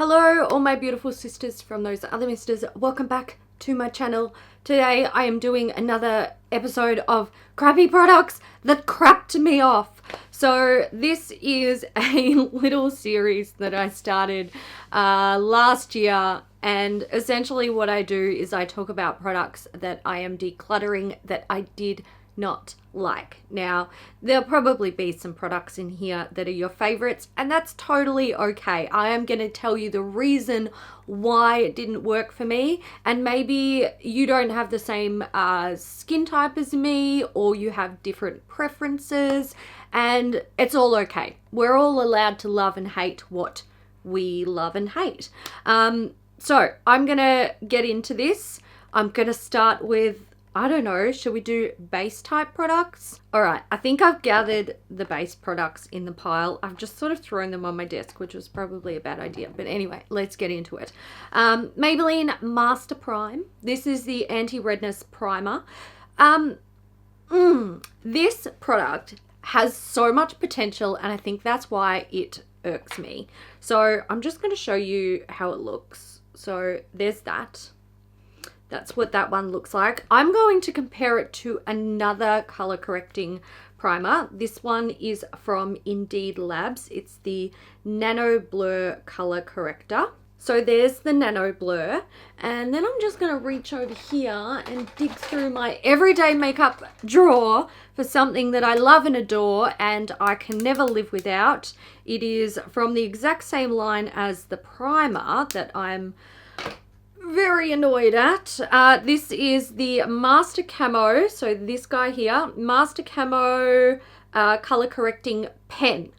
Hello, all my beautiful sisters from those other misters. Welcome back to my channel. Today I am doing another episode of crappy products that crapped me off. So this is a little series that I started last year, and essentially what I do is I talk about products that I am decluttering that I did not like. Now, there'll probably be some products in here that are your favorites, and that's totally okay. I am going to tell you the reason why it didn't work for me, and maybe you don't have the same skin type as me, or you have different preferences, and it's all okay. We're all allowed to love and hate what we love and hate. So I'm going to get into this. I'm going to start with, I don't know, should we do base type products? All right, I think I've gathered the base products in the pile. I've just sort of thrown them on my desk, which was probably a bad idea. But anyway, let's get into it. Maybelline Master Prime. This is the anti-redness primer. This product has so much potential, and I think that's why it irks me. So I'm just going to show you how it looks. So there's that. That's what that one looks like. I'm going to compare it to another color correcting primer. This one is from Indeed Labs. It's the Nano Blur color corrector. So there's the Nano Blur. And then I'm just going to reach over here and dig through my everyday makeup drawer for something that I love and adore and I can never live without. It is from the exact same line as the primer that I'm very annoyed at. This is the Master Camo, so this guy here, Master Camo color correcting pen.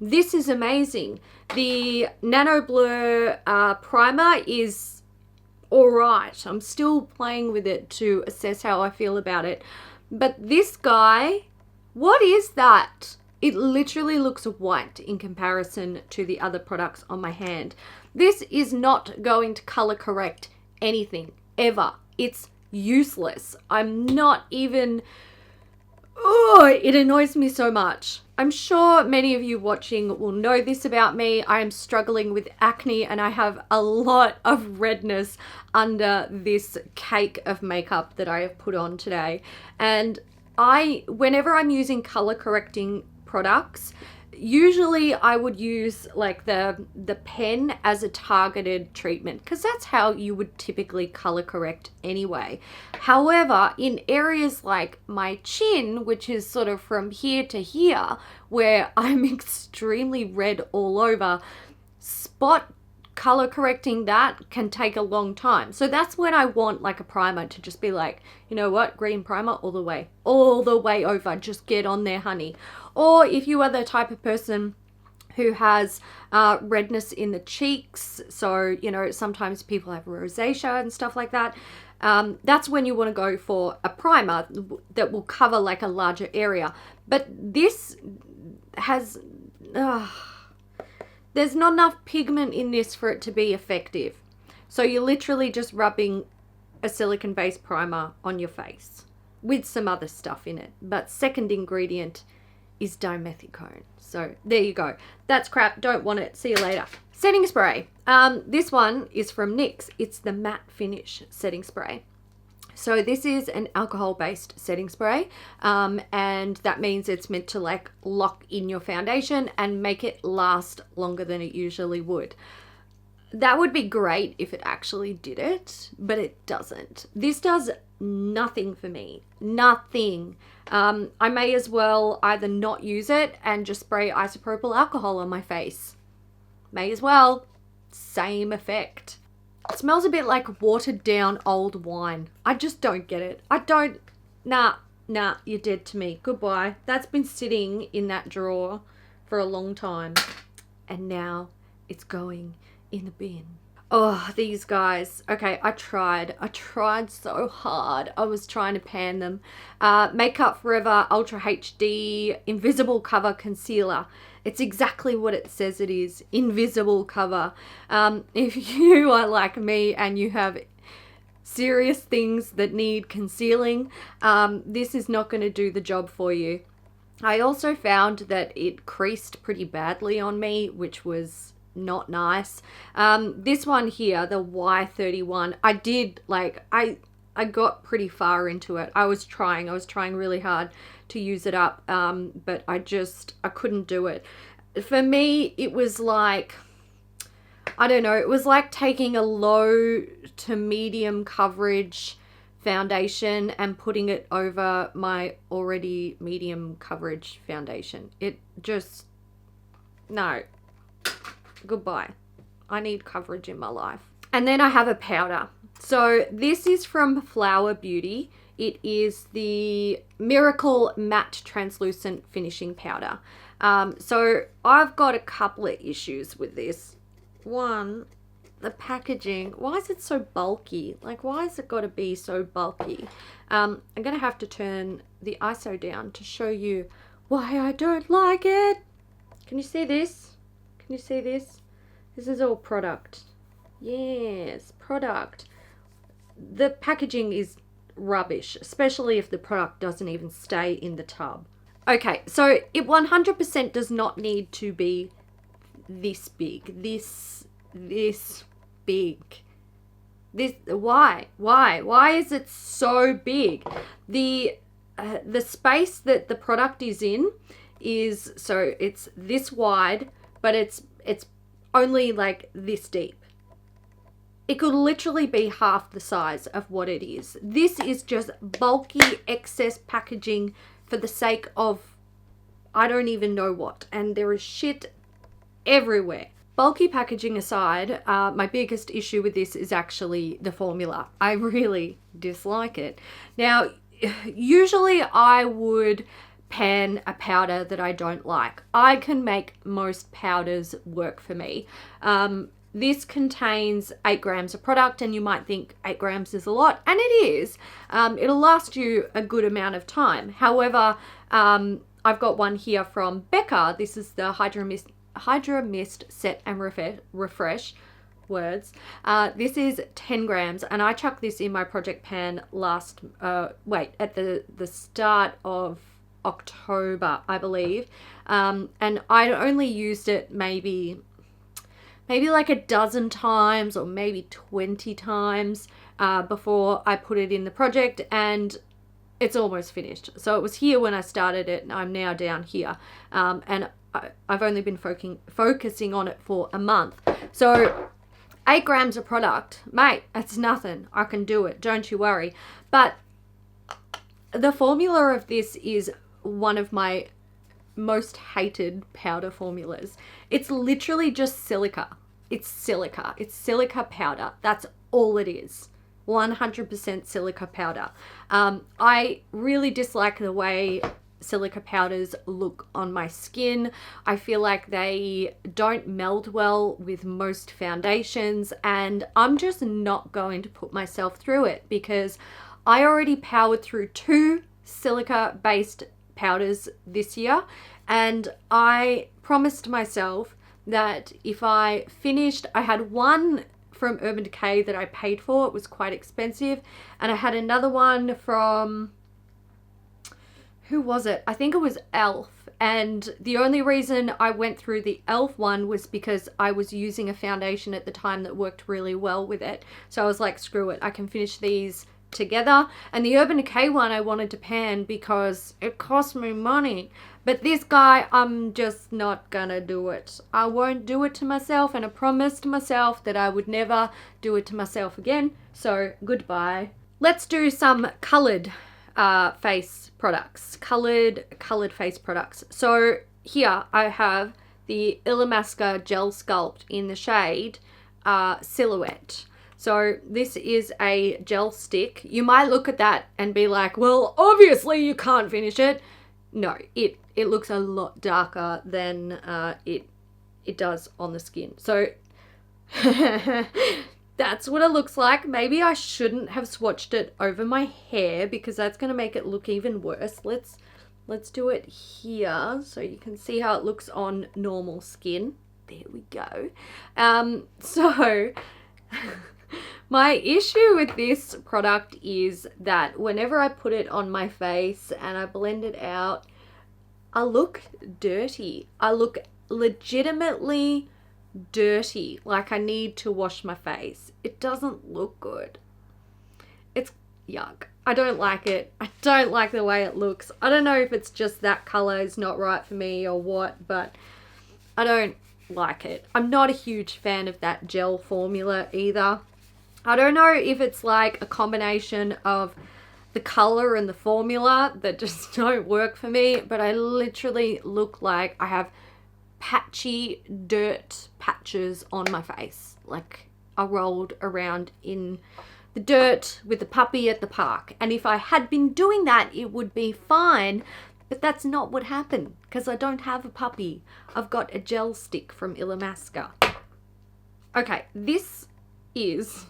This is amazing. The Nano Blur primer is alright. I'm still playing with it to assess how I feel about it. But this guy, what is that? It literally looks white in comparison to the other products on my hand. This is not going to color correct anything ever. It's useless. I'm not even, it annoys me so much. I'm sure many of you watching will know this about me. I am struggling with acne and I have a lot of redness under this cake of makeup that I have put on today. And whenever I'm using color correcting products, usually I would use like the pen as a targeted treatment because that's how you would typically color correct anyway. However, in areas like my chin, which is sort of from here to here, where I'm extremely red all over, spot color correcting that can take a long time. So that's when I want like a primer to just be like, you know what, green primer all the way over, just get on there, honey. Or if you are the type of person who has redness in the cheeks, so you know sometimes people have rosacea and stuff like that, that's when you want to go for a primer that will cover like a larger area. But this has there's not enough pigment in this for it to be effective. So you're literally just rubbing a silicone-based primer on your face with some other stuff in it. But second ingredient is dimethicone. So there you go. That's crap. Don't want it. See you later. Setting spray. This one is from NYX. It's the Matte Finish setting spray. So this is an alcohol-based setting spray, and that means it's meant to like lock in your foundation and make it last longer than it usually would. That would be great if it actually did it, but it doesn't. This does nothing for me. Nothing. I may as well either not use it and just spray isopropyl alcohol on my face. May as well. Same effect. It smells a bit like watered down old wine. I just don't get it. Nah, you're dead to me. Goodbye. That's been sitting in that drawer for a long time. And now it's going in the bin. Oh, these guys. Okay, I tried so hard. I was trying to pan them. Makeup Forever Ultra HD Invisible Cover Concealer. It's exactly what it says it is. Invisible cover. If you are like me and you have serious things that need concealing, this is not going to do the job for you. I also found that it creased pretty badly on me, which was not nice. This one here, the Y31, I did like, I got pretty far into it. I was trying really hard to use it up, but I couldn't do it. For me, it was like, I don't know, it was like taking a low to medium coverage foundation and putting it over my already medium coverage foundation. It just, no, goodbye. I need coverage in my life. And then I have a powder. So this is from Flower Beauty. It is the Miracle Matte Translucent Finishing Powder. So I've got a couple of issues with this. One, the packaging. Why is it so bulky? Like, why has it got to be so bulky? I'm going to have to turn the ISO down to show you why I don't like it. Can you see this? Can you see this? This is all product. Yes, product. The packaging is rubbish, especially if the product doesn't even stay in the tub. Okay, so it 100% does not need to be this big. This big. Why is it so big? The space that the product is in is, so it's this wide, but it's only like this deep. It could literally be half the size of what it is. This is just bulky excess packaging for the sake of I don't even know what, and there is shit everywhere. Bulky packaging aside, my biggest issue with this is actually the formula. I really dislike it. Now, usually I would pan a powder that I don't like. I can make most powders work for me. This contains 8 grams of product, and you might think 8 grams is a lot, and it is. It'll last you a good amount of time. However, I've got one here from Becca. This is the Hydra Mist Set and Refresh words. This is 10 grams, and I chucked this in my project pan at the start of October, I believe. And I only used it maybe like a dozen times or maybe 20 times before I put it in the project, and it's almost finished. So it was here when I started it, and I'm now down here. And I've only been focusing on it for a month. So 8 grams of product, mate, that's nothing. I can do it, don't you worry. But the formula of this is one of my most hated powder formulas. It's literally just silica. It's silica powder. That's all it is. 100% silica powder. I really dislike the way silica powders look on my skin. I feel like they don't meld well with most foundations, and I'm just not going to put myself through it because I already powered through 2 silica based powders this year, and I promised myself that if I finished, I had one from Urban Decay that I paid for. It was quite expensive, and I had another one from, who was it? I think it was Elf. And the only reason I went through the Elf one was because I was using a foundation at the time that worked really well with it. So I was like, screw it, I can finish these together. And the Urban Decay one I wanted to pan because it cost me money. But this guy, I'm just not gonna do it. I won't do it to myself, and I promised myself that I would never do it to myself again. So goodbye. Let's do some coloured face products. Coloured face products. So here I have the Illamasqua Gel Sculpt in the shade Silhouette. So this is a gel stick. You might look at that and be like, well, obviously you can't finish it. No, it looks a lot darker than it does on the skin. So that's what it looks like. Maybe I shouldn't have swatched it over my hair because that's going to make it look even worse. Let's do it here so you can see how it looks on normal skin. There we go. So my issue with this product is that whenever I put it on my face and I blend it out, I look dirty. I look legitimately dirty, like I need to wash my face. It doesn't look good. It's yuck. I don't like it. I don't like the way it looks. I don't know if it's just that color is not right for me or what, but I don't like it. I'm not a huge fan of that gel formula either. I don't know if it's like a combination of the color and the formula that just don't work for me, but I literally look like I have patchy dirt patches on my face, like I rolled around in the dirt with the puppy at the park. And if I had been doing that, it would be fine, but that's not what happened because I don't have a puppy. I've got a gel stick from Illamasqua. Okay, this is,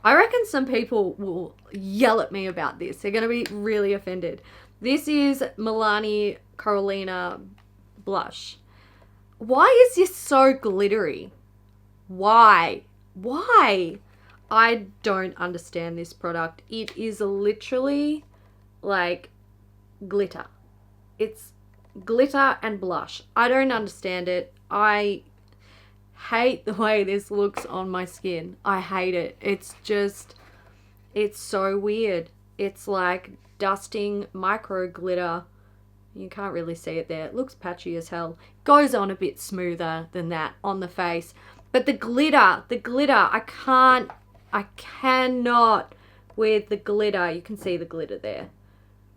I reckon some people will yell at me about this. They're going to be really offended. This is Milani Carolina blush. Why is this so glittery? Why? I don't understand this product. It is literally like glitter. It's glitter and blush. I don't understand it. I hate the way this looks on my skin. I hate it. It's so weird. It's like dusting micro glitter. You can't really see it there. It looks patchy as hell. Goes on a bit smoother than that on the face. But the glitter, I cannot with the glitter. You can see the glitter there.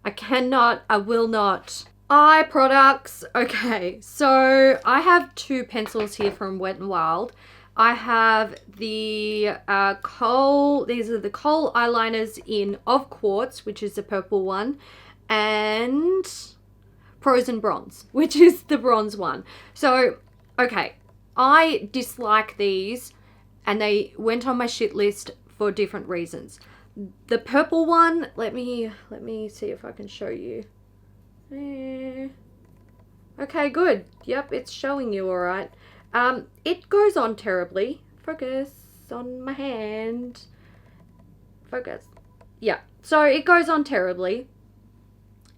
I will not. Eye products. Okay, so I have two pencils here from Wet n Wild. I have the Kohl, these are the Kohl eyeliners in Of Quartz, which is the purple one, and Pros and Bronze, which is the bronze one. So, okay, I dislike these and they went on my shit list for different reasons. The purple one, let me see if I can show you. Okay, good. Yep, it's showing you all right. It goes on terribly. Focus on my hand. Focus. Yeah, so it goes on terribly.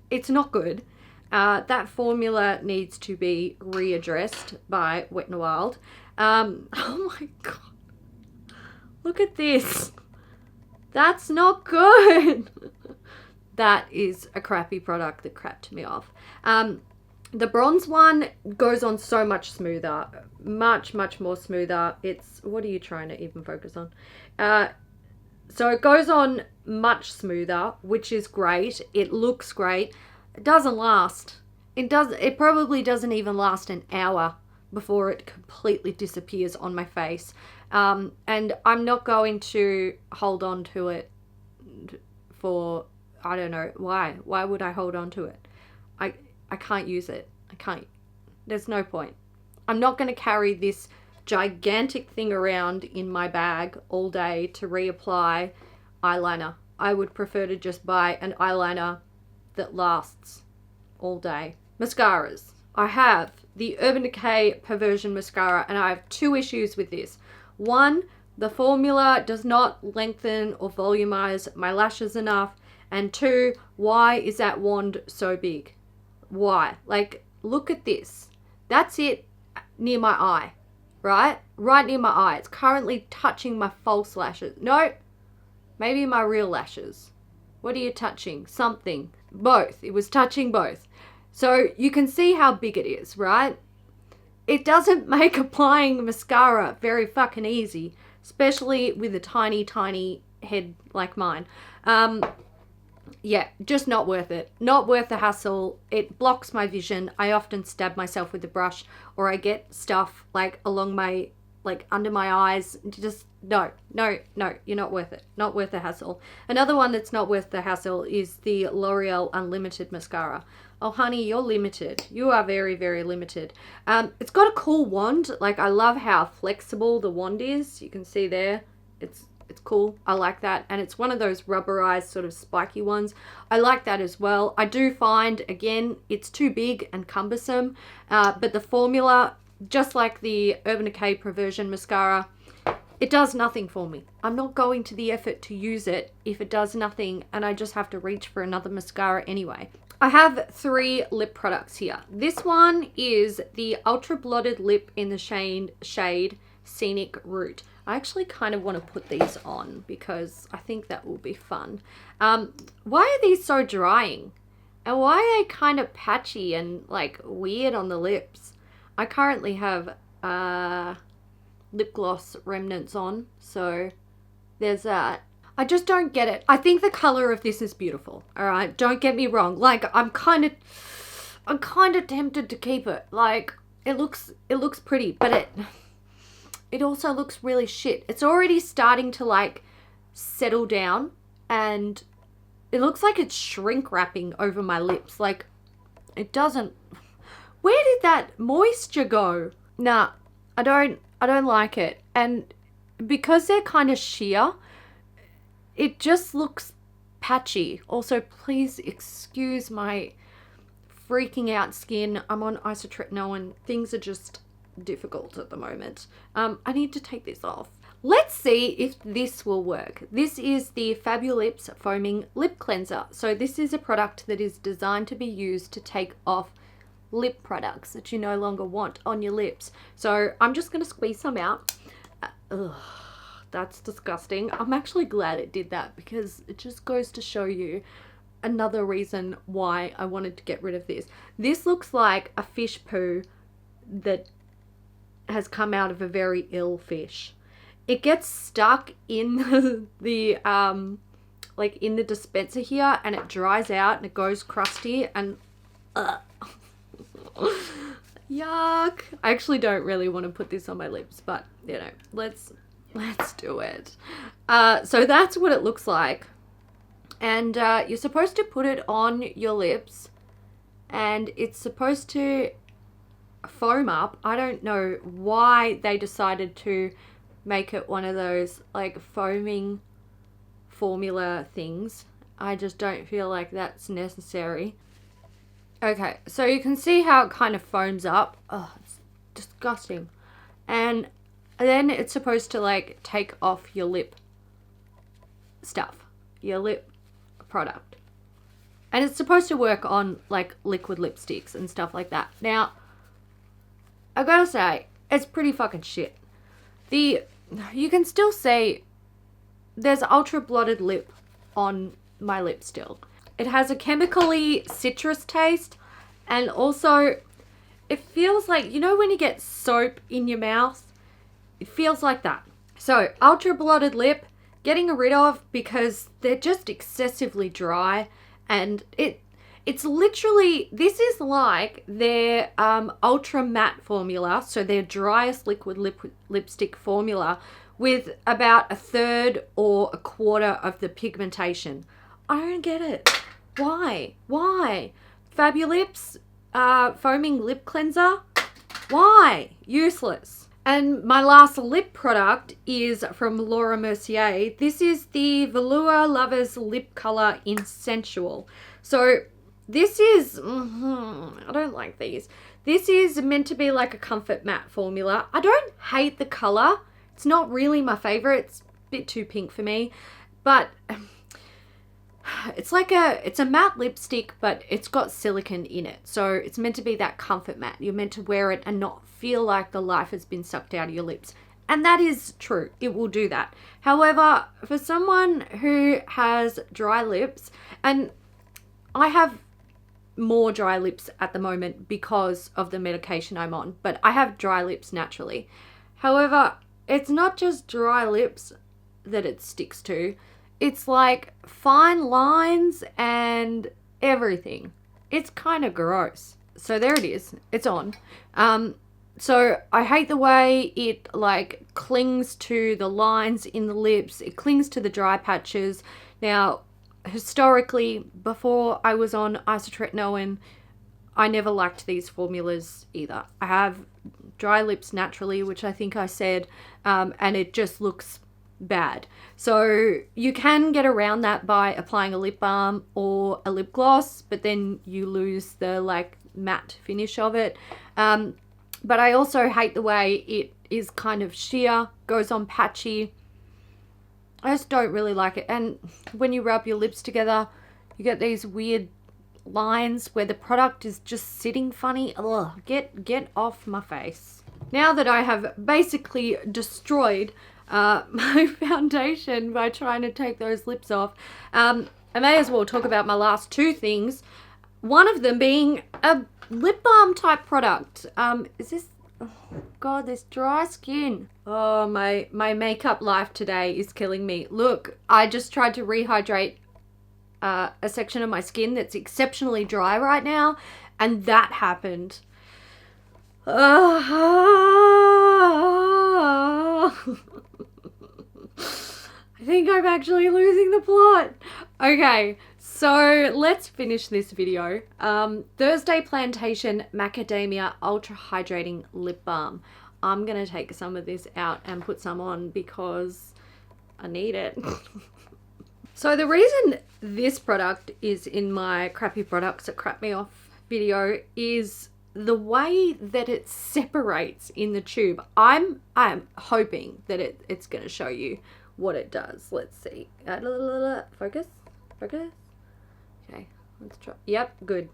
It's not good. That formula needs to be readdressed by Wet n Wild. Oh my god. Look at this. That's not good. That is a crappy product that crapped me off. The bronze one goes on so much smoother. Much more smoother. It's, what are you trying to even focus on? So it goes on much smoother, which is great. It looks great. It doesn't last. It probably doesn't even last an hour before it completely disappears on my face. And I'm not going to hold on to it for, I don't know, why? Why would I hold on to it? I can't use it. I can't. There's no point. I'm not going to carry this gigantic thing around in my bag all day to reapply eyeliner. I would prefer to just buy an eyeliner that lasts all day. Mascaras. I have the Urban Decay Perversion Mascara and I have two issues with this. One, the formula does not lengthen or volumize my lashes enough. And two, why is that wand so big? Why? Like, look at this. That's it near my eye, right? Right near my eye. It's currently touching my false lashes. No, maybe my real lashes. What are you touching? Something. Both. It was touching both. So you can see how big it is, right? It doesn't make applying mascara very fucking easy, especially with a tiny, tiny head like mine. Yeah, just not worth it. Not worth the hassle. It blocks my vision. I often stab myself with a brush or I get stuff like along my, like under my eyes. Just no, you're not worth it. Not worth the hassle. Another one that's not worth the hassle is the L'Oreal Unlimited Mascara. Oh, honey, you're limited. You are very, very limited. It's got a cool wand. Like, I love how flexible the wand is. You can see there. It's cool. I like that. And it's one of those rubberized sort of spiky ones. I like that as well. I do find, again, it's too big and cumbersome. But the formula, just like the Urban Decay Perversion Mascara, it does nothing for me. I'm not going to the effort to use it if it does nothing and I just have to reach for another mascara anyway. I have 3 lip products here. This one is the Ultra Blotted Lip in the shade Scenic Route. I actually kind of want to put these on because I think that will be fun. Why are these so drying? And why are they kind of patchy and like weird on the lips? I currently have lip gloss remnants on, so there's that. I just don't get it. I think the color of this is beautiful. All right, don't get me wrong. Like I'm kind of tempted to keep it. Like it looks pretty, but it also looks really shit. It's already starting to like settle down, and it looks like it's shrink wrapping over my lips. Like it doesn't. Where did that moisture go? Nah, I don't like it. And because they're kind of sheer, it just looks patchy. Also, please excuse my freaking out skin. I'm on isotretinoin. Things are just difficult at the moment. I need to take this off. Let's see if this will work. This is the Fabulips Foaming Lip Cleanser. So this is a product that is designed to be used to take off lip products that you no longer want on your lips. So I'm just going to squeeze some out. Ugh, that's disgusting. I'm actually glad it did that because it just goes to show you another reason why I wanted to get rid of this. This looks like a fish poo that has come out of a very ill fish. It gets stuck in the like in the dispenser here, and it dries out and it goes crusty and yuck. I actually don't really want to put this on my lips, but you know, let's do it. So that's what it looks like, and you're supposed to put it on your lips, and it's supposed to foam up. I don't know why they decided to make it one of those like foaming formula things. I just don't feel like that's necessary. Okay, so you can see how it kind of foams up. Oh, it's disgusting. And then it's supposed to like take off your lip stuff, your lip product. And it's supposed to work on like liquid lipsticks and stuff like that. Now, I gotta say, it's pretty fucking shit. You can still see there's ultra blotted lip on my lip still. It has a chemically citrus taste, and also it feels like, you know when you get soap in your mouth? It feels like that. So ultra blotted lip, getting rid of because they're just excessively dry, and it's literally, this is like their ultra matte formula, so their driest liquid lipstick formula with about 1/3 or 1/4 of the pigmentation. I don't get it. Why? Fabulips foaming lip cleanser? Why? Useless. And my last lip product is from Laura Mercier. This is the Velour Lovers Lip Color in Sensual. So this is, I don't like these. This is meant to be like a comfort matte formula. I don't hate the color. It's not really my favorite. It's a bit too pink for me, but it's a matte lipstick, but it's got silicone in it. So it's meant to be that comfort matte. You're meant to wear it and not feel like the life has been sucked out of your lips. And that is true. It will do that. However, for someone who has dry lips, and I have more dry lips at the moment because of the medication I'm on, but I have dry lips naturally. However, it's not just dry lips that it sticks to. It's like fine lines and everything. It's kind of gross. So there it is. It's on. So I hate the way it like clings to the lines in the lips. It clings to the dry patches. Now, historically, before I was on isotretinoin, I never liked these formulas either. I have dry lips naturally, which I think I said, and it just looks bad. So you can get around that by applying a lip balm or a lip gloss, but then you lose the like matte finish of it. But I also hate the way it is kind of sheer, goes on patchy. I just don't really like it. And when you rub your lips together, you get these weird lines where the product is just sitting funny. Ugh, get off my face. Now that I have basically destroyed my foundation by trying to take those lips off, I may as well talk about my last two things. One of them being a lip balm type product. Is this... Oh God, this dry skin. Oh, my makeup life today is killing me. Look, I just tried to rehydrate a section of my skin that's exceptionally dry right now, and that happened. I think I'm actually losing the plot. Okay, so let's finish this video. Thursday Plantation Macadamia Ultra Hydrating Lip Balm. I'm gonna take some of this out and put some on because I need it. So the reason this product is in my crappy products that crap me off video is the way that it separates in the tube. I'm hoping that it's going to show you what it does. Let's see. Focus. Okay, let's try. Yep, good.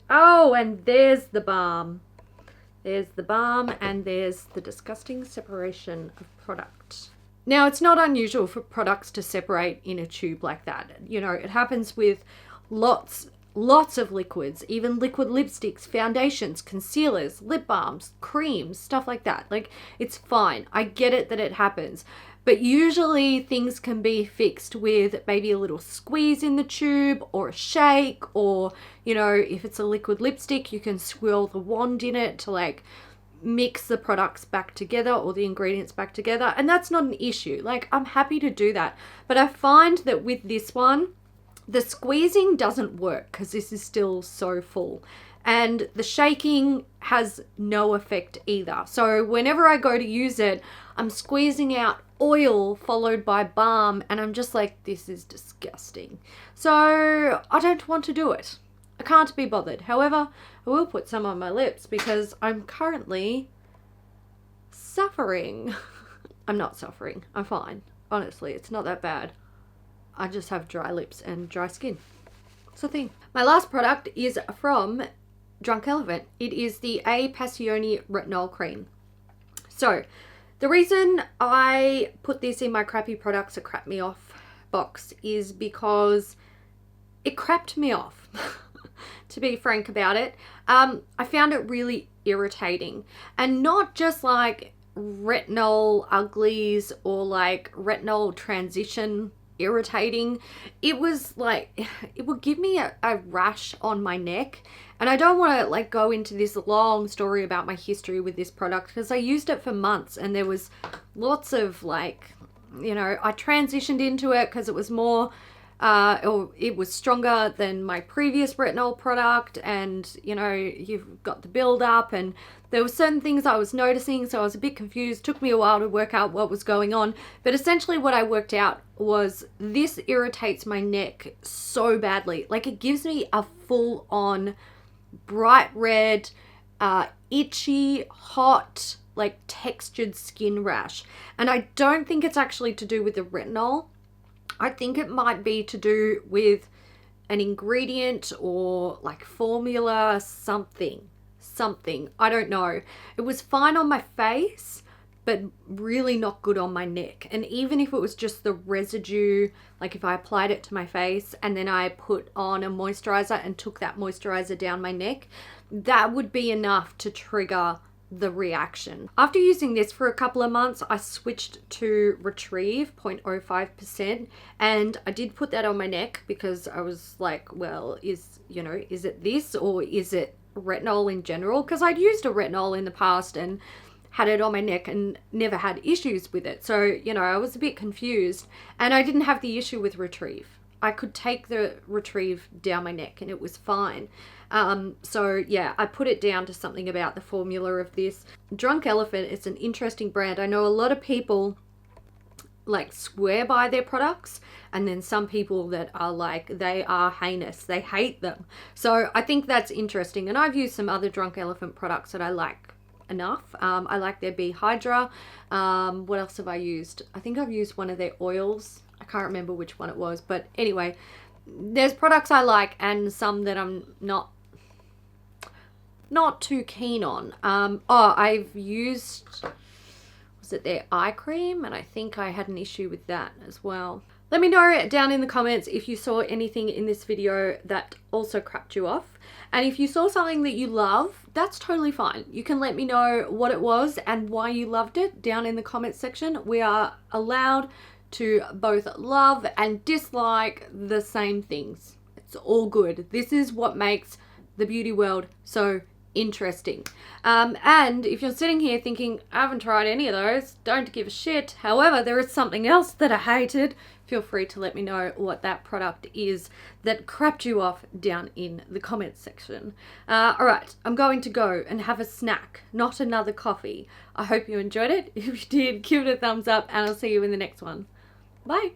Oh, and there's the balm. There's the balm, and there's the disgusting separation of product. Now, it's not unusual for products to separate in a tube like that. You know, it happens with lots of liquids, even liquid lipsticks, foundations, concealers, lip balms, creams, stuff like that. Like, it's fine. I get it that it happens. But usually things can be fixed with maybe a little squeeze in the tube or a shake, or, you know, if it's a liquid lipstick, you can swirl the wand in it to like mix the products back together or the ingredients back together, and that's not an issue. Like, I'm happy to do that. But I find that with this one, the squeezing doesn't work because this is still so full, and the shaking has no effect either. So whenever I go to use it, I'm squeezing out oil followed by balm, and I'm just like, this is disgusting. So I don't want to do it. I can't be bothered. However, I will put some on my lips because I'm currently suffering. I'm not suffering. I'm fine. Honestly, it's not that bad. I just have dry lips and dry skin. It's a thing. My last product is from Drunk Elephant. It is the A Passione Retinol Cream. So, the reason I put this in my crappy products that crap me off box is because it crapped me off. To be frank about it, I found it really irritating, and not just like retinol uglies or like retinol transition irritating. It was like, it would give me a rash on my neck, and I don't want to like go into this long story about my history with this product because I used it for months, and there was lots of like, you know, I transitioned into it because it was more or it was stronger than my previous retinol product, and you know, you've got the build up, and there were certain things I was noticing, so I was a bit confused. Took me a while to work out what was going on, but essentially what I worked out was this irritates my neck so badly. Like, it gives me a full on bright red, itchy, hot, like textured skin rash, and I don't think it's actually to do with the retinol. I think it might be to do with an ingredient or like formula, something. I don't know. It was fine on my face, but really not good on my neck. And even if it was just the residue, like if I applied it to my face and then I put on a moisturizer and took that moisturizer down my neck, that would be enough to trigger the reaction. After using this for a couple of months, I switched to Retrieve 0.05%, and I did put that on my neck because I was like, well, is it this or is it retinol in general? Because I'd used a retinol in the past and had it on my neck and never had issues with it. So, you know, I was a bit confused, and I didn't have the issue with Retrieve. I could take the Retrieve down my neck and it was fine. So yeah, I put it down to something about the formula of this. Drunk Elephant, it's an interesting brand. I know a lot of people like swear by their products, and then some people that are like, they are heinous, they hate them. So I think that's interesting, and I've used some other Drunk Elephant products that I like enough. I like their Bee Hydra. What else have I used? I think I've used one of their oils. I can't remember which one it was, but anyway, there's products I like and some that I'm not too keen on. I've used, was it their eye cream? And I think I had an issue with that as well. Let me know down in the comments if you saw anything in this video that also crapped you off. And if you saw something that you love, that's totally fine. You can let me know what it was and why you loved it down in the comments section. We are allowed to both love and dislike the same things. It's all good. This is what makes the beauty world so interesting. And if you're sitting here thinking, I haven't tried any of those, don't give a shit. However, there is something else that I hated. Feel free to let me know what that product is that crapped you off down in the comments section. All right, I'm going to go and have a snack, not another coffee. I hope you enjoyed it. If you did, give it a thumbs up and I'll see you in the next one. Bye.